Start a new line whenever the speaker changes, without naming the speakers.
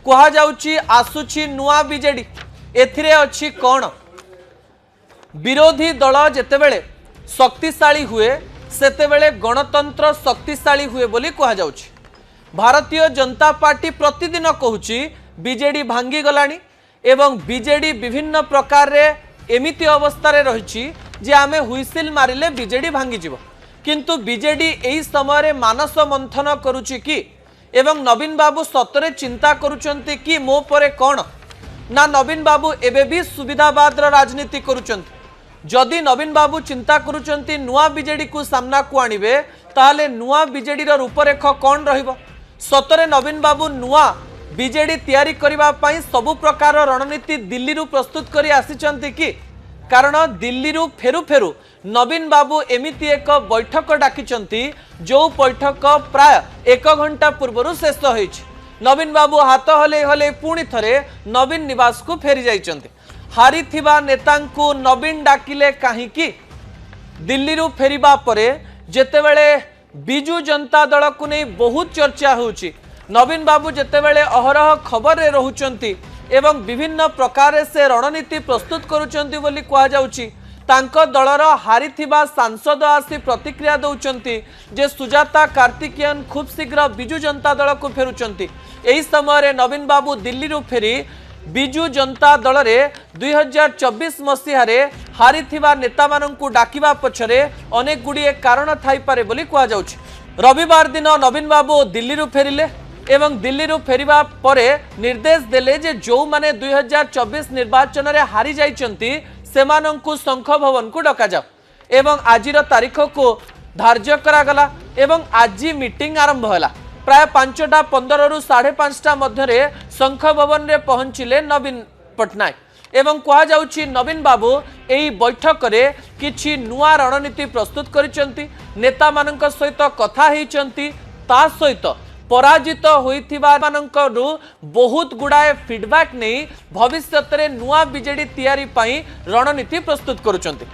कहा जाउची आसुची नुआ बीजेडी एथिरे अछि कोन विरोधी दल जेतेबेले शक्तिशाली हुए सेतेबेले गणतंत्र शक्तिशाली हुए बोली कहा जाउची। भारतीय जनता पार्टी प्रतिदिन कहूची बीजेडी भांगी गलानी एवं बीजेडी विभिन्न प्रकार रे एमिति अवस्था रे रहिची जे आमे हुइसिल मारिले बीजेडी भांगी जीव किंतु बीजेडी एही समय रे मानस मंथन करूची कि एवं नवीन बाबू सतरे चिंता करूचंती कि मो परे कोन ना नवीन बाबू एबे भी सुविधावाद राजनीति करूचंती। जदि नवीन बाबू चिंता करूचंती नुआ बीजेडी को सामना को आनिबे ताले नुआ बीजेडी रो रूपरेख कोन रहिबो। सतरे नवीन बाबू नुआ बीजेडी तैयारी करबा पई सबु प्रकार रणनीति दिल्ली रु प्रस्तुत करी आसीचंती कि कारण दिल्ली रु फेरु फेरु नवीन बाबू एमिति एक बैठक डाकिचंती जो बैठक प्राय 1 घंटा पूर्व शेष होइछि। नवीन बाबू हाथ हले हले पुणी थरे नवीन निवास को फेरी जाइचंती। हारी थिबा नेतांकु नवीन डाकिले काहीकि दिल्ली रु फेरिबा परे जेतेबेले बिजू जनता दल को नहीं बहुत चर्चा होउछि। नवीन बाबू जेतेबेले अहरह खबर रे रहुचंती एवं विभिन्न प्रकार से रणनीति प्रस्तुत करूचंती बोली कहा जाउछि। तांको दलर हारिथिबा सांसद आसी प्रतिक्रिया दउचंती जे सुजाता कार्तिकेयन खूब शीघ्र बिजू जनता दल को फेरुचंती। एही समय रे नवीन बाबू दिल्ली रु फेरी बिजू जनता दल रे 2024 मसीहा रे हारिथिबा नेता माननकु डाकिबा पछरे अनेक गुडिए कारण थाई पारे बोली कहा जाउछि। रविवार दिन नवीन बाबू दिल्ली रु फेरिले एवं दिल्ली रु फेरिबा परे निर्देश देले जे जो माने 2024 निर्वाचन रे हारि जाइचंती सेमानंकु शंख भवन को डका जाओ एवं आजिर तारीख को धार्य करागला एवं आज मीटिंग आरंभ होला। प्राय 5:15 रु 5:30 मध्य शंख भवन रे पहुंचिले नवीन पटनायक एवं कहा जाउछि नवीन बाबू एही बैठक रे किछि नुआ रणनीति प्रस्तुत करिसंती नेता मानक सहित कथा हेचंती ता सहित पराजित होइथिबा मानकरू बहुत गुड़ाए फीडबैक नहीं भविष्य नुआ बीजेडी तैयारी पाई रणनीति प्रस्तुत करुचंती।